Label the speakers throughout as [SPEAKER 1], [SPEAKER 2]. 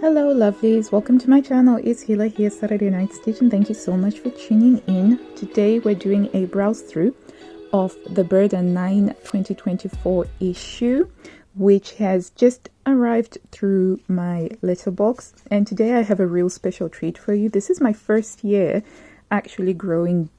[SPEAKER 1] Hello lovelies, welcome to my channel. It's Hila here, Saturday Night Stitch, and thank you so much for tuning in. Today we're doing a browse through of the Burda 9 2024 issue, which has just arrived through my letterbox. And today I have a real special treat for you. This is my first year actually growing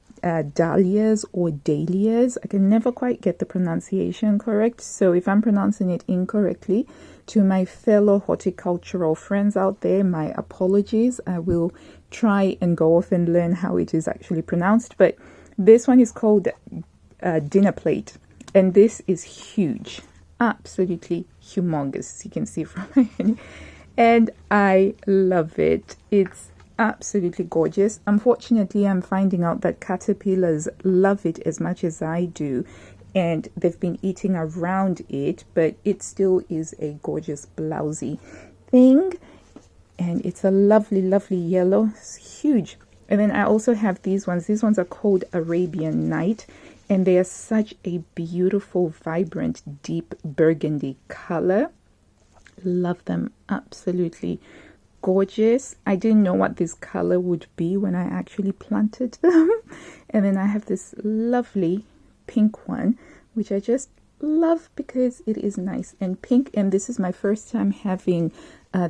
[SPEAKER 1] dahlias or dahlias. I can never quite get the pronunciation correct, so if I'm pronouncing it incorrectly, to my fellow horticultural friends out there, my apologies. I will try and go off and learn how it is actually pronounced, but this one is called dinner plate, and this is huge, absolutely humongous, as you can see from my hand, and I love it. It's absolutely gorgeous. Unfortunately, I'm finding out that caterpillars love it as much as I do, and they've been eating around it, but it still is a gorgeous blousy thing, and it's a lovely yellow. It's huge. And then I also have these ones. These ones are called Arabian Night, and they are such a beautiful, vibrant, deep burgundy color. Love them. Absolutely gorgeous. I didn't know what this color would be when I actually planted them. And then I have this lovely pink one, which I just love because it is nice and pink. And this is my first time having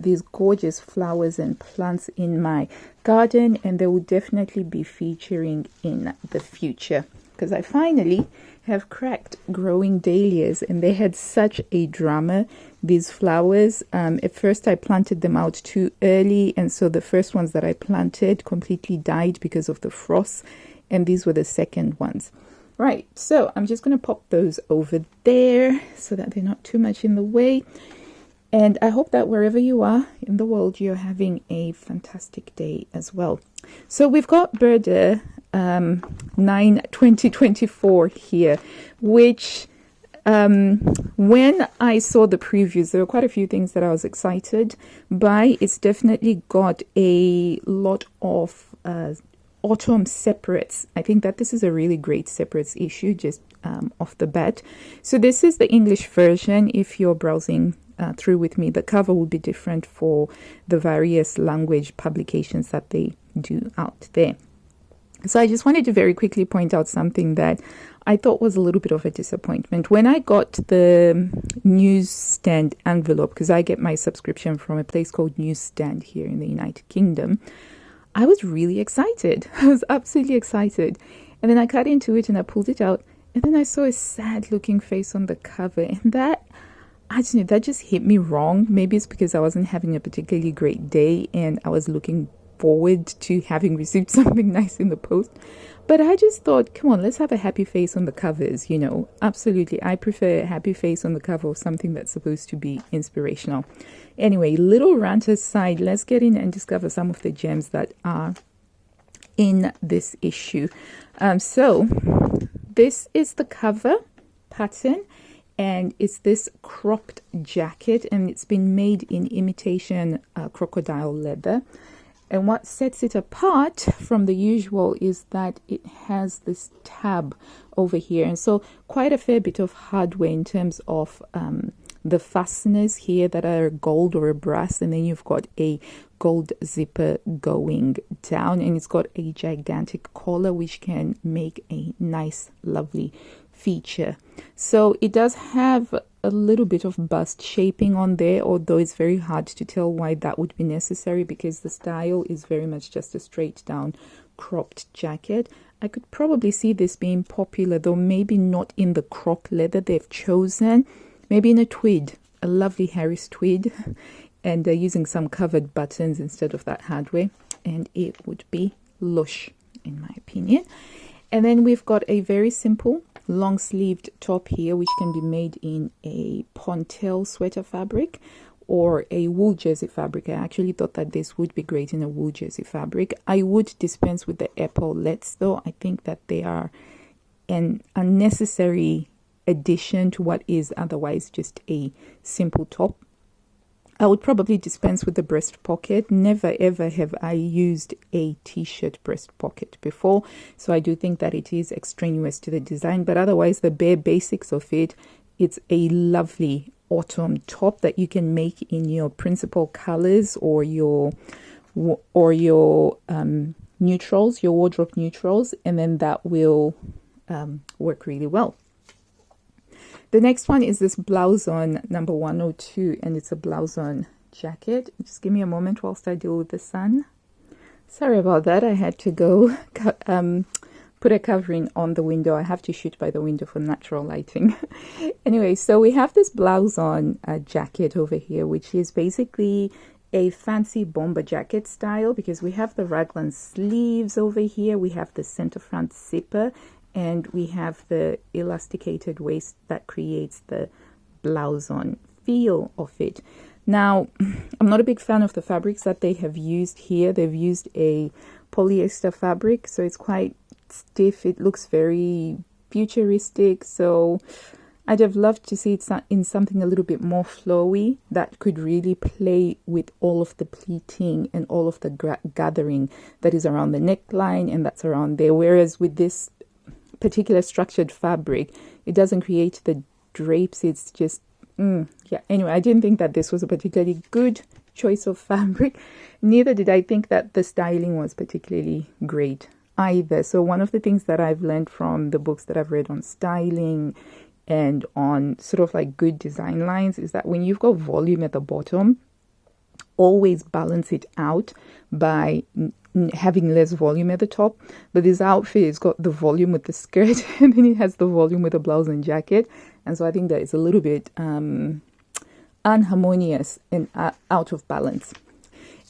[SPEAKER 1] these gorgeous flowers and plants in my garden, and they will definitely be featuring in the future, because I finally have cracked growing dahlias, and they had such a drama, these flowers. At first I planted them out too early, and so the first ones that I planted completely died because of the frost, and these were the second ones. Right, so I'm just going to pop those over there so that they're not too much in the way. And I hope that wherever you are in the world, you're having a fantastic day as well. So we've got Burda 9 2024 here, which when I saw the previews, there were quite a few things that I was excited by. It's definitely got a lot of autumn separates. I think that this is a really great separates issue just off the bat. So this is the English version. If you're browsing through with me, the cover will be different for the various language publications that they do out there. So I just wanted to very quickly point out something that I thought was a little bit of a disappointment. When I got the newsstand envelope, because I get my subscription from a place called Newsstand here in the United Kingdom, I was really excited. I was absolutely excited. And then I cut into it and I pulled it out, and then I saw a sad looking face on the cover, and that, I don't know, that just hit me wrong. Maybe it's because I wasn't having a particularly great day and I was looking forward to having received something nice in the post. But I just thought, come on, let's have a happy face on the covers, you know. Absolutely, I prefer a happy face on the cover of something that's supposed to be inspirational. Anyway, little rant aside, let's get in and discover some of the gems that are in this issue. So this is the cover pattern, and it's this cropped jacket, and it's been made in imitation crocodile leather. And what sets it apart from the usual is that it has this tab over here, and so quite a fair bit of hardware in terms of the fasteners here that are gold or a brass, and then you've got a gold zipper going down, and it's got a gigantic collar which can make a nice lovely feature. So it does have a little bit of bust shaping on there, although it's very hard to tell why that would be necessary because the style is very much just a straight down cropped jacket. I could probably see this being popular, though maybe not in the croc leather they've chosen, maybe in a tweed, a lovely Harris tweed, and using some covered buttons instead of that hardware, and it would be lush in my opinion. And then we've got a very simple long sleeved top here, which can be made in a pontel sweater fabric or a wool jersey fabric. I actually thought that this would be great in a wool jersey fabric. I would dispense with the epaulets though. I think that they are an unnecessary addition to what is otherwise just a simple top. I would probably dispense with the breast pocket. Never ever have I used a t-shirt breast pocket before, so I do think that it is extraneous to the design, but otherwise the bare basics of it, it's a lovely autumn top that you can make in your principal colors or your neutrals, your wardrobe neutrals, and then that will work really well. The next one is this blouse on number 102, and it's a blouse on jacket. Just give me a moment whilst I deal with the sun. Sorry about that. I had to go put a covering on the window. I have to shoot by the window for natural lighting. Anyway, so we have this blouse on jacket over here, which is basically a fancy bomber jacket style, because we have the raglan sleeves over here, we have the center front zipper, and we have the elasticated waist that creates the blouse on feel of it. Now, I'm not a big fan of the fabrics that they have used here. They've used a polyester fabric, so it's quite stiff. It looks very futuristic, so I'd have loved to see it in something a little bit more flowy that could really play with all of the pleating and all of the gathering that is around the neckline and that's around there. Whereas with this particular structured fabric, it doesn't create the drapes. It's just, yeah. Anyway, I didn't think that this was a particularly good choice of fabric. Neither did I think that the styling was particularly great either. So one of the things that I've learned from the books that I've read on styling and on sort of like good design lines is that when you've got volume at the bottom, always balance it out by having less volume at the top. But this outfit has got the volume with the skirt and then it has the volume with the blouse and jacket, and so I think that it's a little bit unharmonious and out of balance.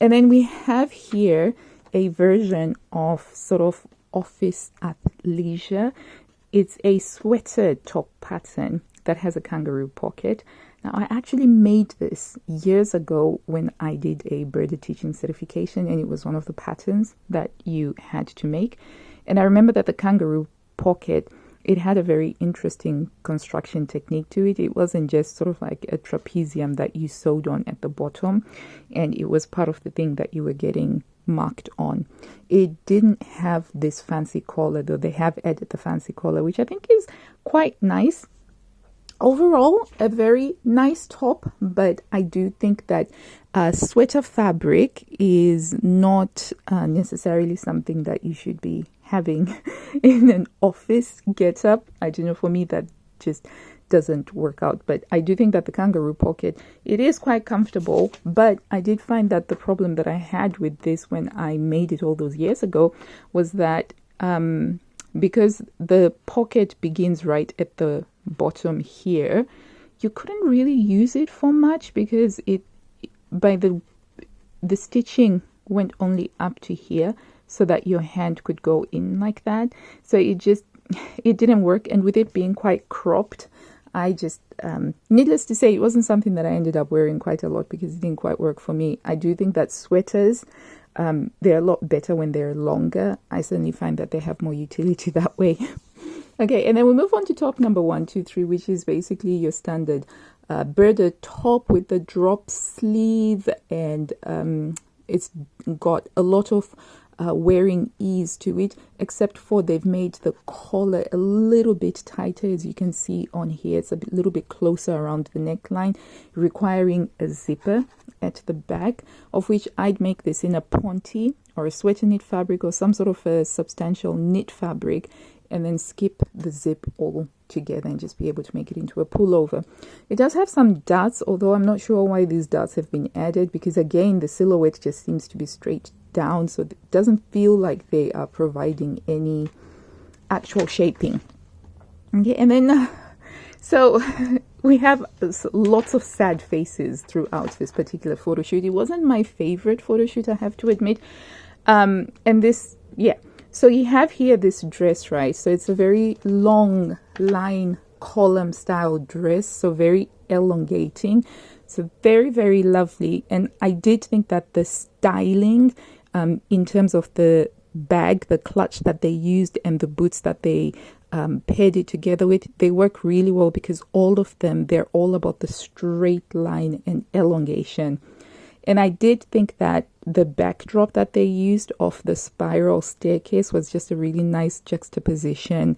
[SPEAKER 1] And then we have here a version of sort of office athleisure. It's a sweater top pattern that has a kangaroo pocket. Now, I actually made this years ago when I did a Burda teaching certification, and it was one of the patterns that you had to make. And I remember that the kangaroo pocket, it had a very interesting construction technique to it. It wasn't just sort of like a trapezium that you sewed on at the bottom, and it was part of the thing that you were getting marked on. It didn't have this fancy collar, though. They have added the fancy collar, which I think is quite nice. Overall, a very nice top, but I do think that sweater fabric is not necessarily something that you should be having in an office get-up. I don't know, for me that just doesn't work out. But I do think that the kangaroo pocket, it is quite comfortable, but I did find that the problem that I had with this when I made it all those years ago was that because the pocket begins right at the bottom here, you couldn't really use it for much because the stitching went only up to here so that your hand could go in like that. So it didn't work. And with it being quite cropped, I just, needless to say, it wasn't something that I ended up wearing quite a lot because it didn't quite work for me. I do think that sweaters, they're a lot better when they're longer. I certainly find that they have more utility that way. Okay, and then we move on to top number 123, which is basically your standard Burda top with the drop sleeve, and it's got a lot of wearing ease to it, except for they've made the collar a little bit tighter, as you can see on here. It's a little bit closer around the neckline, requiring a zipper at the back, of which I'd make this in a ponte or a sweater knit fabric or some sort of a substantial knit fabric, and then skip the zip all together and just be able to make it into a pullover. It does have some darts, although I'm not sure why these darts have been added, because again the silhouette just seems to be straight down, so it doesn't feel like they are providing any actual shaping. Okay, and then so we have lots of sad faces throughout this particular photo shoot. It wasn't my favorite photo shoot, I have to admit. And this, yeah. So you have here this dress, right? So it's a very long line column style dress, so very elongating. So very, very lovely. And I did think that the styling in terms of the bag, the clutch that they used, and the boots that they paired it together with, they work really well, because all of them, they're all about the straight line and elongation. And I did think that the backdrop that they used of the spiral staircase was just a really nice juxtaposition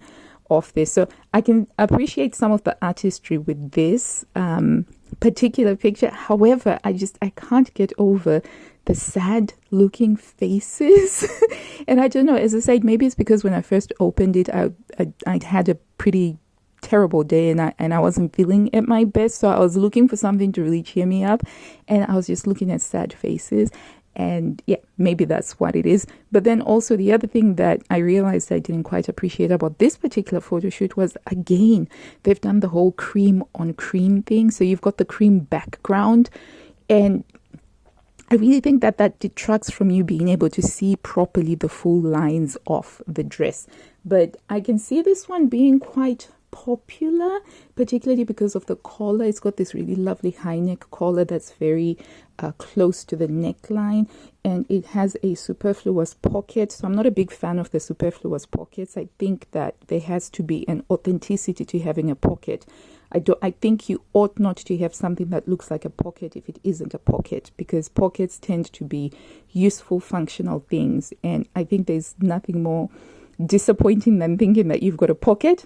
[SPEAKER 1] of this. So I can appreciate some of the artistry with this, particular picture. However, I can't get over the sad looking faces. And I don't know, as I said, maybe it's because when I first opened it, I'd had a pretty terrible day and I wasn't feeling at my best. So I was looking for something to really cheer me up. And I was just looking at sad faces. And yeah, maybe that's what it is. But then also the other thing that I realized I didn't quite appreciate about this particular photo shoot was, again, they've done the whole cream on cream thing. So you've got the cream background, and I really think that that detracts from you being able to see properly the full lines of the dress. But I can see this one being quite popular, particularly because of the collar. It's got this really lovely high neck collar that's very close to the neckline, and it has a superfluous pocket. So I'm not a big fan of the superfluous pockets. I think that there has to be an authenticity to having a pocket. I think you ought not to have something that looks like a pocket if it isn't a pocket, because pockets tend to be useful, functional things. And I think there's nothing more disappointing than thinking that you've got a pocket,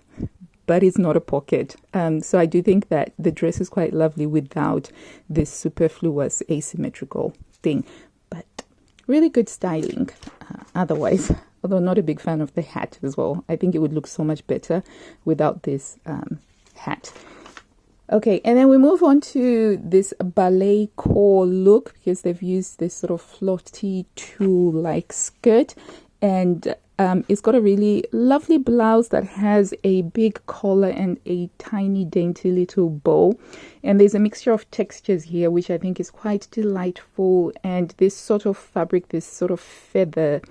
[SPEAKER 1] but it's not a pocket. So I do think that the dress is quite lovely without this superfluous asymmetrical thing. But really good styling otherwise. Although not a big fan of the hat as well. I think it would look so much better without this hat. Okay, and then we move on to this ballet core look, because they've used this sort of floaty tulle-like skirt, and it's got a really lovely blouse that has a big collar and a tiny dainty little bow, and there's a mixture of textures here which I think is quite delightful. And this sort of fabric, this sort of feather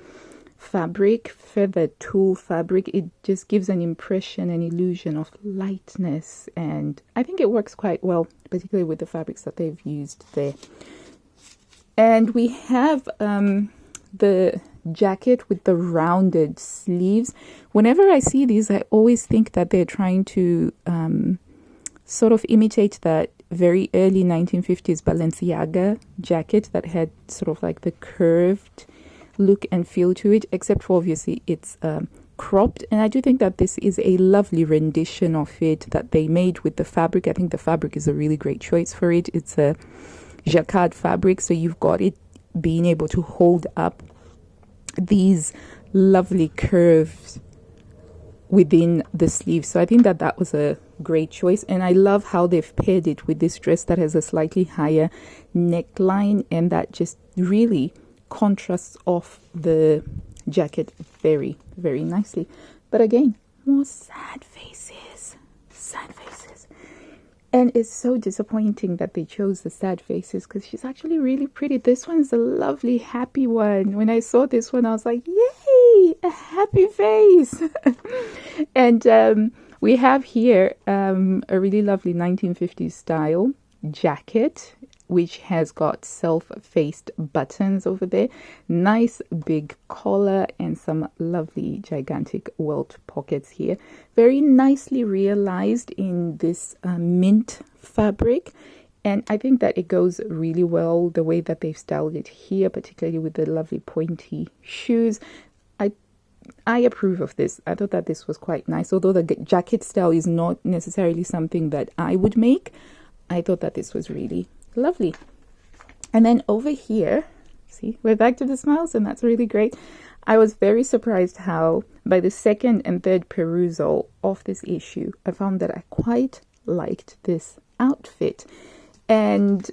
[SPEAKER 1] tulle fabric, it just gives an impression, an illusion of lightness, and I think it works quite well, particularly with the fabrics that they've used there. And we have the jacket with the rounded sleeves. Whenever I see these, I always think that they're trying to sort of imitate that very early 1950s Balenciaga jacket that had sort of like the curved look and feel to it, except for obviously it's cropped. And I do think that this is a lovely rendition of it that they made with the fabric. I think the fabric is a really great choice for it. It's a jacquard fabric, so you've got it being able to hold up these lovely curves within the sleeves. So I think that that was a great choice, and I love how they've paired it with this dress that has a slightly higher neckline, and that just really contrasts off the jacket very, very nicely. But again, more sad faces. And it's so disappointing that they chose the sad faces, because she's actually really pretty. This one's a lovely, happy one. When I saw this one, I was like, yay, a happy face. And we have here a really lovely 1950s style jacket, which has got self-faced buttons over there, nice big collar, and some lovely gigantic welt pockets here. Very nicely realized in this mint fabric, and I think that it goes really well the way that they've styled it here, particularly with the lovely pointy shoes. I approve of this. I thought that this was quite nice. Although the jacket style is not necessarily something that I would make, I thought that this was really lovely. And then over here, see, we're back to the smiles, and that's really great. I was very surprised how by the second and third perusal of this issue, I found that I quite liked this outfit. And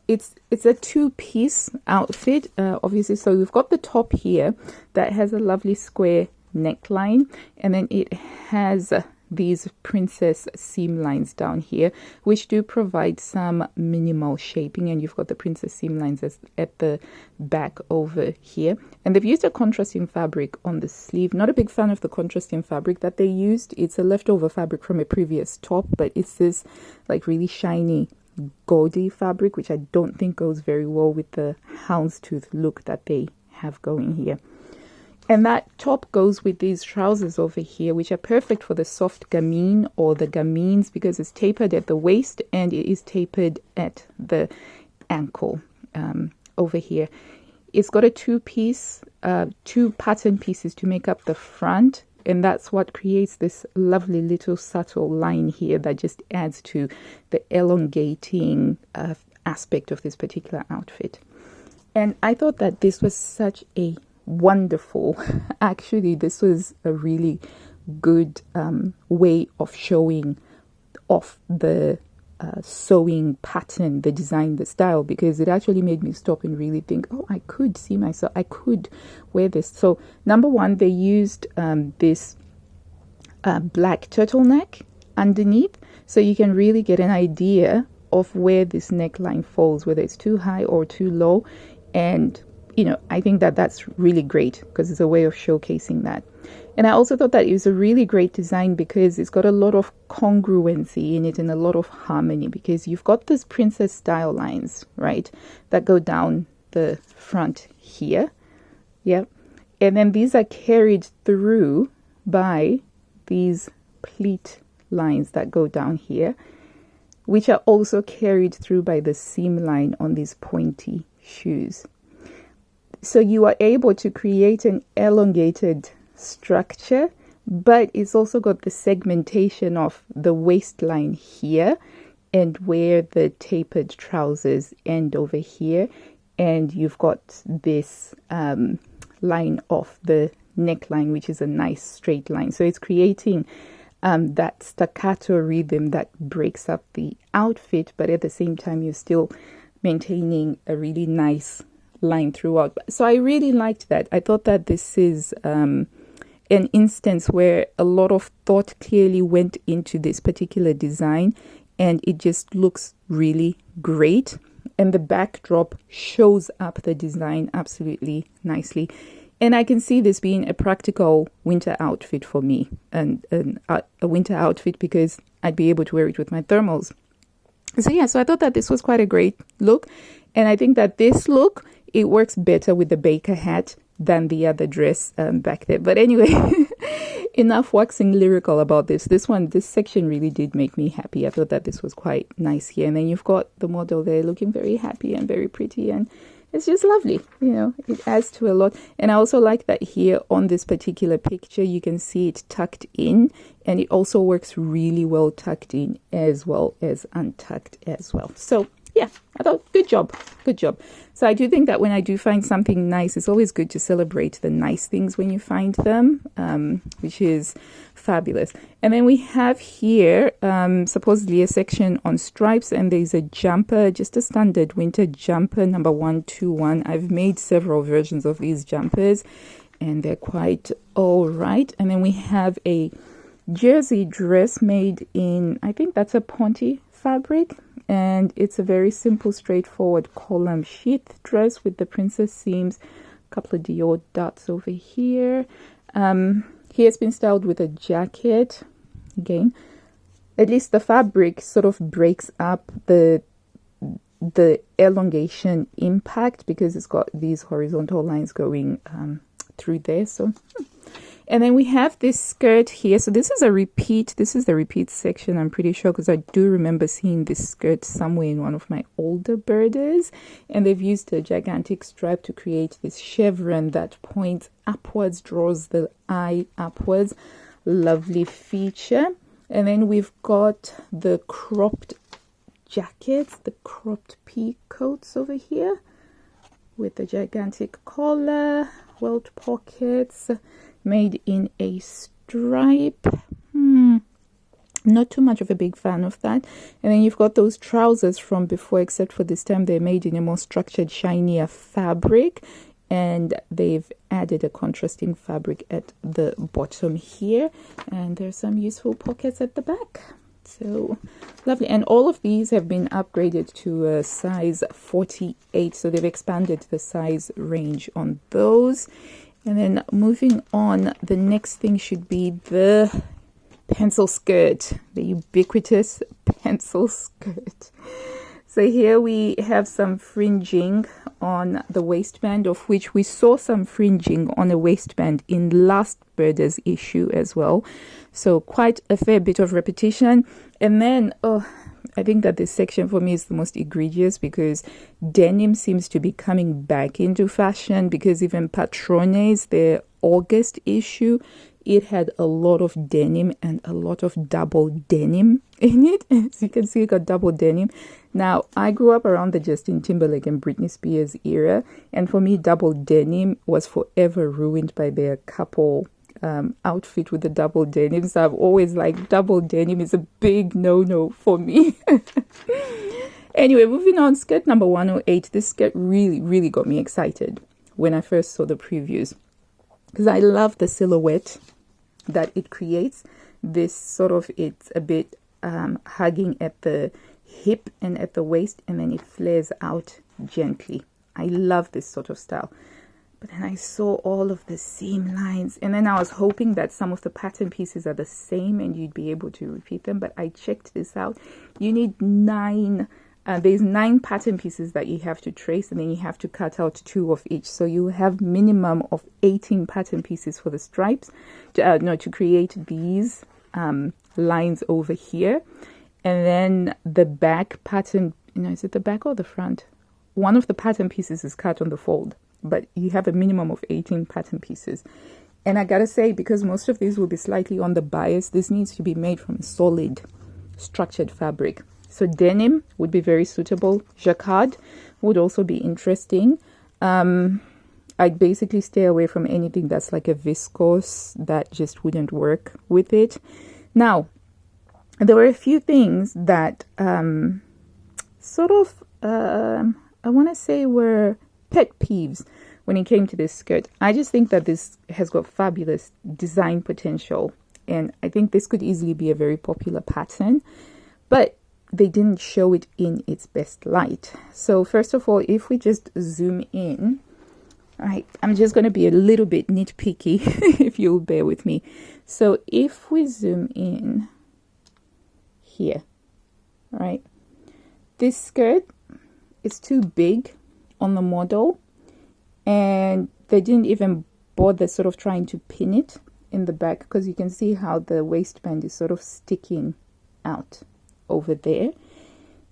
[SPEAKER 1] it's a two-piece outfit, obviously. So we've got the top here that has a lovely square neckline, and then it has these princess seam lines down here, which do provide some minimal shaping, and you've got the princess seam lines at the back over here. And they've used a contrasting fabric on the sleeve. Not a big fan of the contrasting fabric that they used. It's a leftover fabric from a previous top, but it's this like really shiny gaudy fabric, which I don't think goes very well with the houndstooth look that they have going here. And that top goes with these trousers over here, which are perfect for the soft gamine or the gamines, because it's tapered at the waist and it is tapered at the ankle over here. It's got a two pattern pieces to make up the front, And that's what creates this lovely little subtle line here that just adds to the elongating aspect of this particular outfit. And I thought that this was such a wonderful, actually, this was a really good way of showing off the sewing pattern, the design, the style, because it actually made me stop and really think, oh, I could see myself, I could wear this. So number one, they used this black turtleneck underneath, so you can really get an idea of where this neckline falls, whether it's too high or too low. And you know, I think that that's really great because it's a way of showcasing that. And I also thought that it was a really great design because it's got a lot of congruency in it and a lot of harmony, because you've got this princess style lines, right, that go down the front here. Yeah. And then these are carried through by these pleat lines that go down here, which are also carried through by the seam line on these pointy shoes. So you are able to create an elongated structure, but it's also got the segmentation of the waistline here and where the tapered trousers end over here. And you've got this line of the neckline, which is a nice straight line. So it's creating that staccato rhythm that breaks up the outfit, but at the same time, you're still maintaining a really nice line throughout. So I really liked that. I thought that this is an instance where a lot of thought clearly went into this particular design, and it just looks really great. And the backdrop shows up the design absolutely nicely. And I can see this being a practical winter outfit for me, and a winter outfit because I'd be able to wear it with my thermals. So yeah, so I thought that this was quite a great look. And I think that this look, it works better with the baker hat than the other dress back there. But anyway, enough waxing lyrical about this. This section really did make me happy. I thought that this was quite nice here. And then you've got the model there looking very happy and very pretty. And it's just lovely. You know, it adds to a lot. And I also like that here on this particular picture, you can see it tucked in. And it also works really well tucked in as well as untucked as well. So yeah, I thought good job. So I do think that when I do find something nice, it's always good to celebrate the nice things when you find them, which is fabulous. And then we have here supposedly a section on stripes, and there's a jumper, just a standard winter jumper, number 121. I've made several versions of these jumpers and they're quite all right. And then we have a jersey dress made in, I think that's a Ponte fabric. And it's a very simple, straightforward column sheath dress with the princess seams, a couple of Dior dots over here. Here it's been styled with a jacket. Again, at least the fabric sort of breaks up the elongation impact because it's got these horizontal lines going through there. So and then we have this skirt here. So this is a repeat. This is the repeat section, I'm pretty sure, because I do remember seeing this skirt somewhere in one of my older Burdas. And they've used a gigantic stripe to create this chevron that points upwards, draws the eye upwards. Lovely feature. And then we've got the cropped jackets, the cropped pea coats over here with the gigantic collar, welt pockets, made in a stripe. Not too much of a big fan of that. And then you've got those trousers from before, except for this time they're made in a more structured, shinier fabric, and they've added a contrasting fabric at the bottom here, and there's some useful pockets at the back. So lovely. And all of these have been upgraded to a size 48, so they've expanded the size range on those. And then moving on, the next thing should be the pencil skirt, the ubiquitous pencil skirt. So here we have some fringing on the waistband, of which we saw some fringing on a waistband in last Burda's issue as well. So quite a fair bit of repetition. And then, I think that this section for me is the most egregious because denim seems to be coming back into fashion, because even Patrones, their August issue, it had a lot of denim and a lot of double denim in it. As you can see, it got double denim. Now, I grew up around the Justin Timberlake and Britney Spears era, and for me, double denim was forever ruined by their couple outfit with the double denim. So I've always liked double denim is a big no-no for me. Anyway, moving on, skirt number 108. This skirt really got me excited when I first saw the previews, because I love the silhouette that it creates. This sort of, it's a bit hugging at the hip and at the waist, and then it flares out gently. I love this sort of style. But then I saw all of the seam lines, and then I was hoping that some of the pattern pieces are the same and you'd be able to repeat them. But I checked this out. You need 9, there's 9 pattern pieces that you have to trace, and then you have to cut out 2 of each. So you have minimum of 18 pattern pieces for the stripes, to create these lines over here. And then the back pattern, is it the back or the front? One of the pattern pieces is cut on the fold, but you have a minimum of 18 pattern pieces. And I gotta say, because most of these will be slightly on the bias, this needs to be made from a solid structured fabric. So denim would be very suitable. Jacquard would also be interesting. I'd basically stay away from anything that's like a viscose. That just wouldn't work with it. Now, there were a few things that I want to say were pet peeves when it came to this skirt. I just think that this has got fabulous design potential, and I think this could easily be a very popular pattern, but they didn't show it in its best light. So first of all, if we just zoom in, all right, I'm just going to be a little bit nitpicky if you'll bear with me. So if we zoom in here, all right, this skirt is too big on the model, and they didn't even bother sort of trying to pin it in the back, because you can see how the waistband is sort of sticking out over there.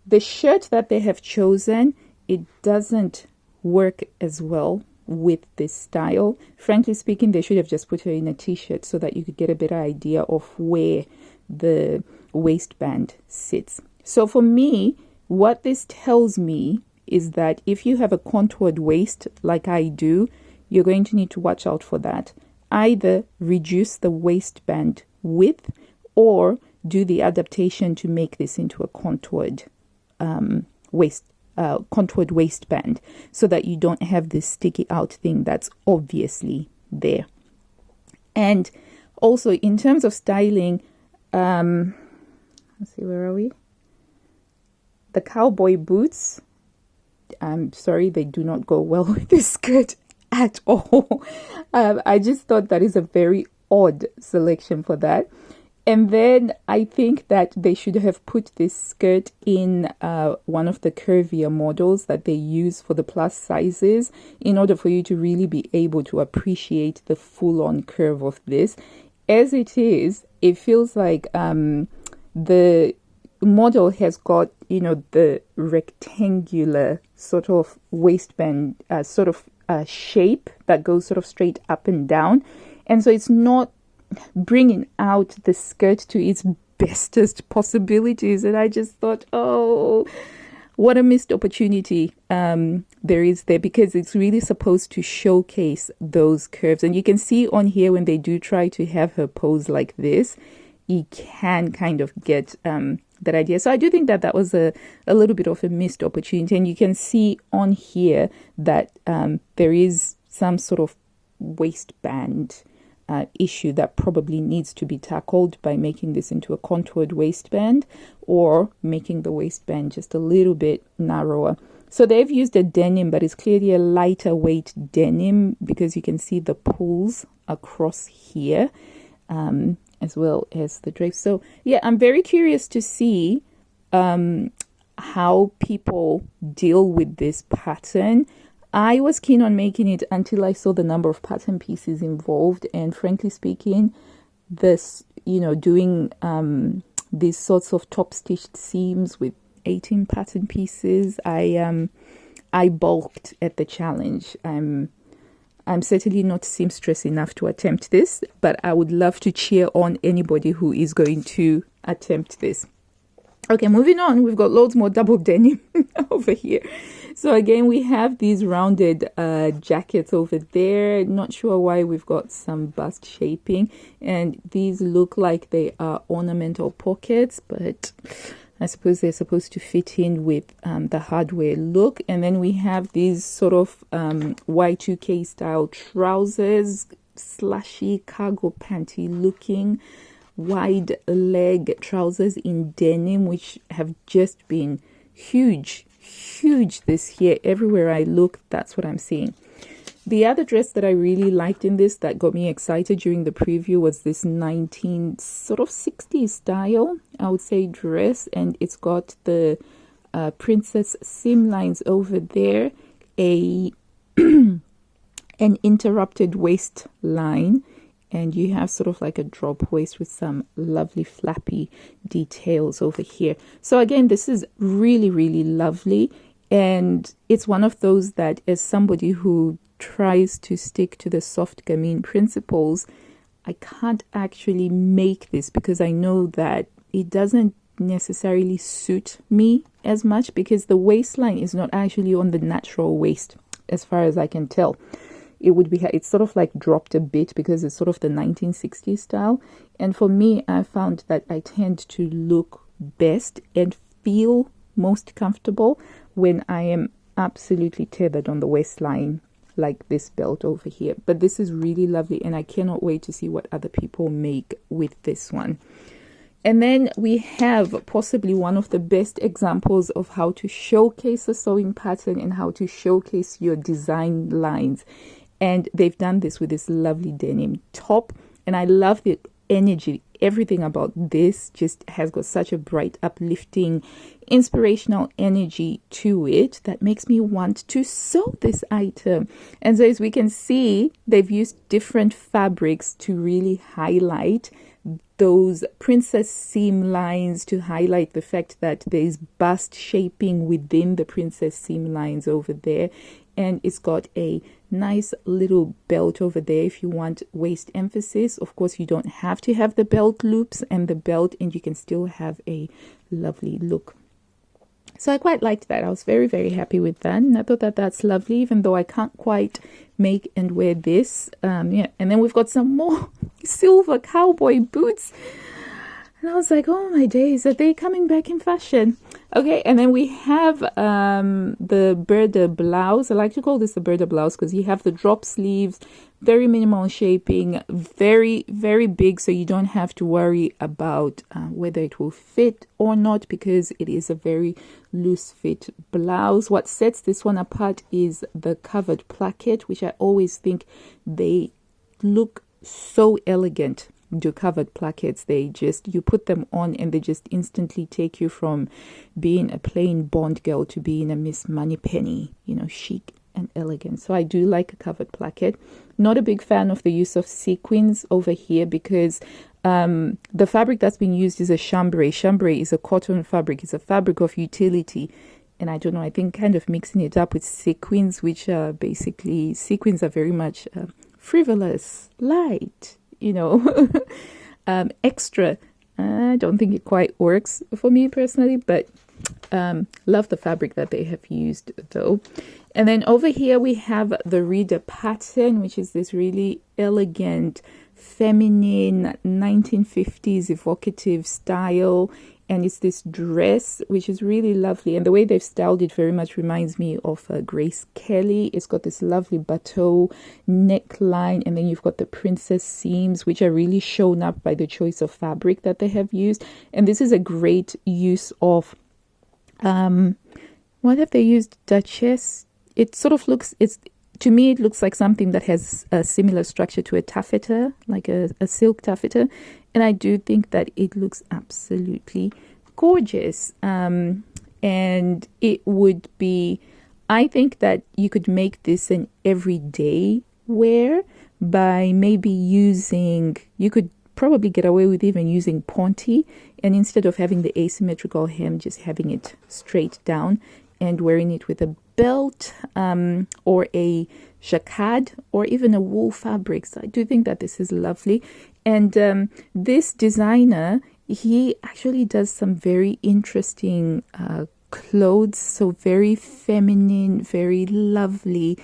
[SPEAKER 1] The shirt that they have chosen, it doesn't work as well with this style. Frankly speaking, they should have just put her in a t-shirt so that you could get a better idea of where the waistband sits. So for me, what this tells me is that if you have a contoured waist like I do, you're going to need to watch out for that. Either reduce the waistband width or do the adaptation to make this into a contoured contoured waistband, so that you don't have this sticky out thing that's obviously there. And also in terms of styling, let's see, where are we? The cowboy boots, I'm sorry, they do not go well with this skirt at all. I just thought that is a very odd selection for that. And then I think that they should have put this skirt in one of the curvier models that they use for the plus sizes, in order for you to really be able to appreciate the full-on curve of this. As it is, it feels like the model has got, the rectangular sort of waistband shape that goes sort of straight up and down. And so it's not bringing out the skirt to its bestest possibilities. And I just thought, oh, what a missed opportunity there is there, because it's really supposed to showcase those curves. And you can see on here, when they do try to have her pose like this, you can kind of get that idea. So I do think that that was a little bit of a missed opportunity. And you can see on here that there is some sort of waistband issue that probably needs to be tackled by making this into a contoured waistband, or making the waistband just a little bit narrower. So they've used a denim, but it's clearly a lighter weight denim, because you can see the pulls across here, as well as the drapes. So yeah, I'm very curious to see how people deal with this pattern. I was keen on making it until I saw the number of pattern pieces involved, and frankly speaking, this, doing these sorts of top stitched seams with 18 pattern pieces, I balked at the challenge. I'm certainly not seamstress enough to attempt this, but I would love to cheer on anybody who is going to attempt this. Okay, moving on, we've got loads more double denim over here. So again, we have these rounded jackets over there. Not sure why we've got some bust shaping, and these look like they are ornamental pockets, but I suppose they're supposed to fit in with the hardware look. And then we have these sort of Y2K style trousers, slashy cargo panty looking wide leg trousers in denim, which have just been huge this year. Everywhere I look, that's what I'm seeing. The other dress that I really liked in this, that got me excited during the preview, was this 1960s style, I would say, dress, and it's got the princess seam lines over there, an interrupted waistline, and you have sort of like a drop waist with some lovely flappy details over here. So again, this is really lovely, and it's one of those that, as somebody who tries to stick to the soft gamine principles, I can't actually make this because I know that it doesn't necessarily suit me as much, because the waistline is not actually on the natural waist as far as I can tell. It's sort of like dropped a bit because it's sort of the 1960s style. And for me, I found that I tend to look best and feel most comfortable when I am absolutely tethered on the waistline, like this belt over here. But this is really lovely, and I cannot wait to see what other people make with this one. And then we have possibly one of the best examples of how to showcase a sewing pattern and how to showcase your design lines. And they've done this with this lovely denim top, and I love the energy. Everything about this just has got such a bright, uplifting, inspirational energy to it that makes me want to sew this item. And so as we can see, they've used different fabrics to really highlight those princess seam lines, to highlight the fact that there's bust shaping within the princess seam lines over there. And it's got a nice little belt over there if you want waist emphasis. Of course, you don't have to have the belt loops and the belt, and you can still have a lovely look. So I quite liked that. I was very happy with that, and I thought that that's lovely, even though I can't quite make and wear this. And then we've got some more silver cowboy boots, and I was like, oh my days, are they coming back in fashion? Okay, and then we have the Burda blouse. I like to call this the Burda blouse because you have the drop sleeves, very minimal shaping, very big, so you don't have to worry about whether it will fit or not, because it is a very loose fit blouse. What sets this one apart is the covered placket, which I always think they look so elegant. Do covered plackets, you put them on and they just instantly take you from being a plain Bond girl to being a Miss Moneypenny, chic and elegant. So I do like a covered placket. Not a big fan of the use of sequins over here, because the fabric that's being used is a chambray. Chambray is a cotton fabric. It's a fabric of utility. And I don't know, I think kind of mixing it up with sequins, which are basically, sequins are very much frivolous, light, extra. I don't think it quite works for me personally, but love the fabric that they have used though. And then over here we have the reader pattern, which is this really elegant, feminine 1950s evocative style. And it's this dress, which is really lovely. And the way they've styled it very much reminds me of Grace Kelly. It's got this lovely bateau neckline. And then you've got the princess seams, which are really shown up by the choice of fabric that they have used. And this is a great use of, what have they used? Duchess. It sort of looks, to me, it looks like something that has a similar structure to a taffeta, like a silk taffeta. And I do think that it looks absolutely gorgeous. And it would be, I think that you could make this an everyday wear by maybe you could probably get away with even using ponte. And instead of having the asymmetrical hem, just having it straight down and wearing it with a belt or a jacquard or even a wool fabric. So I do think that this is lovely. And this designer, he actually does some very interesting clothes, so very feminine, very lovely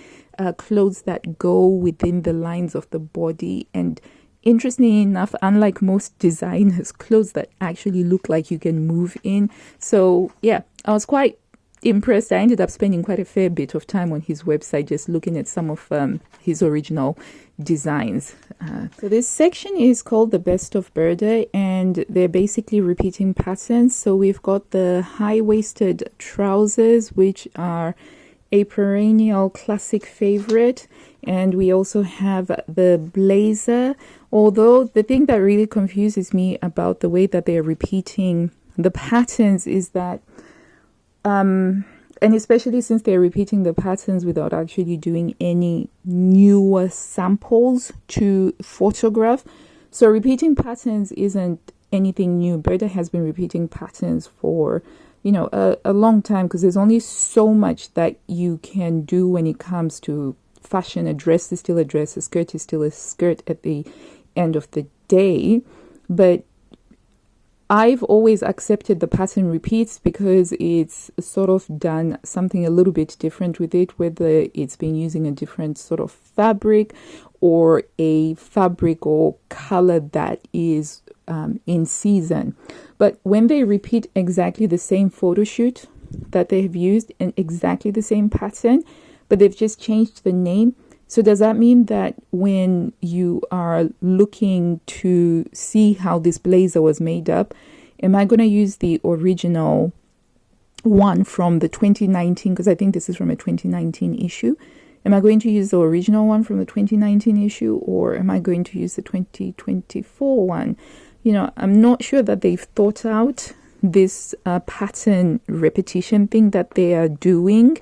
[SPEAKER 1] clothes that go within the lines of the body. And interestingly enough, unlike most designers, clothes that actually look like you can move in. So yeah, I was quite impressed. I ended up spending quite a fair bit of time on his website just looking at some of his original designs. So this section is called the Best of Burda, and they're basically repeating patterns. So we've got the high-waisted trousers, which are a perennial classic favorite, and we also have the blazer. Although the thing that really confuses me about the way that they're repeating the patterns is that and especially since they're repeating the patterns without actually doing any newer samples to photograph. So repeating patterns isn't anything new. Burda has been repeating patterns for, you know, a long time, because there's only so much that you can do when it comes to fashion. A dress is still a dress, a skirt is still a skirt at the end of the day. But I've always accepted the pattern repeats because it's sort of done something a little bit different with it, whether it's been using a different sort of fabric or a fabric or color that is in season. But when they repeat exactly the same photo shoot that they have used and exactly the same pattern, but they've just changed the name, so does that mean that when you are looking to see how this blazer was made up, am I going to use the original one from the 2019, because I think this is from a 2019 issue? Am I going to use the original one from the 2019 issue, or am I going to use the 2024 one? You know, I'm not sure that they've thought out this pattern repetition thing that they are doing,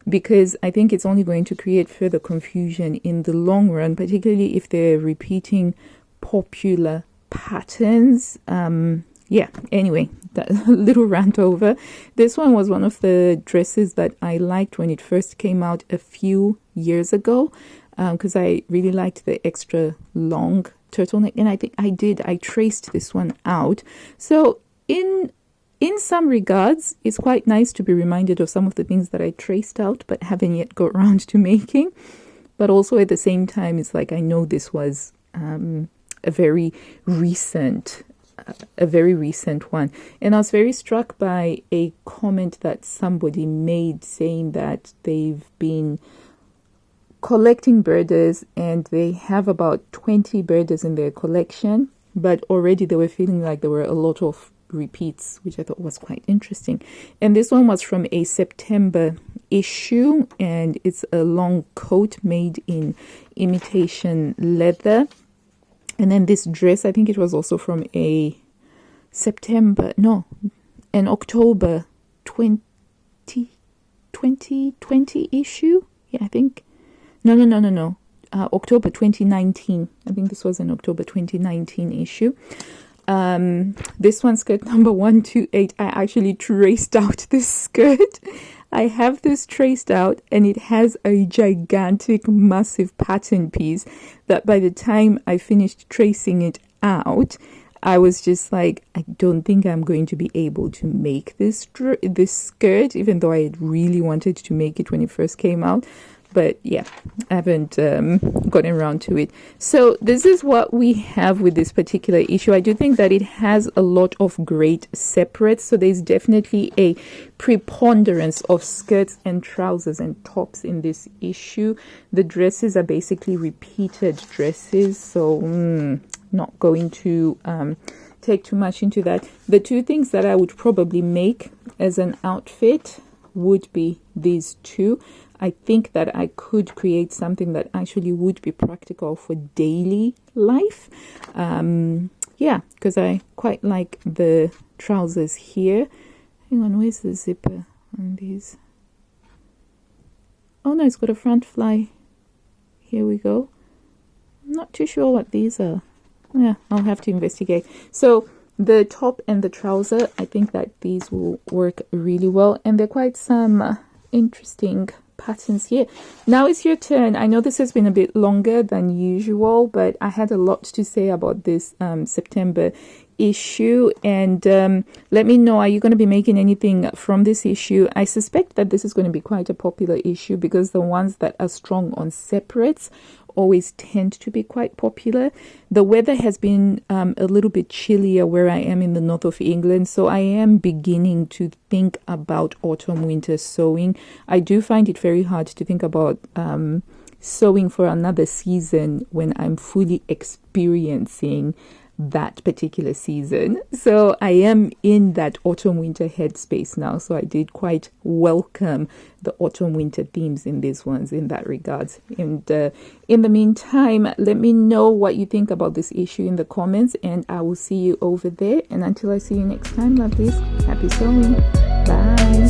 [SPEAKER 1] because I think it's only going to create further confusion in the long run, particularly if they're repeating popular patterns. Yeah, anyway, that little rant over. This one was one of the dresses that I liked when it first came out a few years ago, because I really liked the extra long turtleneck, and I think I traced this one out. So in some regards, it's quite nice to be reminded of some of the things that I traced out but haven't yet got around to making. But also at the same time, it's like I know this was a very recent one. And I was very struck by a comment that somebody made saying that they've been collecting Burdas and they have about 20 Burdas in their collection, but already they were feeling like there were a lot of repeats, which I thought was quite interesting. And this one was from a September issue, and it's a long coat made in imitation leather. And then this dress, I think it was also from an October 2020 issue. Yeah, I think. No. October 2019. I think this was an October 2019 issue. This one, skirt number 128, I actually traced out this skirt. I have this traced out, and it has a gigantic, massive pattern piece that by the time I finished tracing it out, I was just like, I don't think I'm going to be able to make this skirt, even though I had really wanted to make it when it first came out. But yeah, I haven't gotten around to it. So this is what we have with this particular issue. I do think that it has a lot of great separates. So there's definitely a preponderance of skirts and trousers and tops in this issue. The dresses are basically repeated dresses. So not going to take too much into that. The two things that I would probably make as an outfit would be these two. I think that I could create something that actually would be practical for daily life. Yeah, because I quite like the trousers here. Hang on, where's the zipper on these? Oh no, it's got a front fly. Here we go. I'm not too sure what these are. Yeah, I'll have to investigate. So the top and the trouser, I think that these will work really well. And they're quite some interesting patterns here. Now it's your turn. I know this has been a bit longer than usual, but I had a lot to say about this September issue, and let me know, are you going to be making anything from this issue? I suspect that this is going to be quite a popular issue because the ones that are strong on separates always tend to be quite popular. The weather has been a little bit chillier where I am in the north of England, so I am beginning to think about autumn winter sewing. I do find it very hard to think about sewing for another season when I'm fully experiencing that particular season. So I am in that autumn winter headspace now, so I did quite welcome the autumn winter themes in these ones in that regards. And in the meantime, let me know what you think about this issue in the comments, and I will see you over there. And until I see you next time, lovelies, happy sewing. Bye.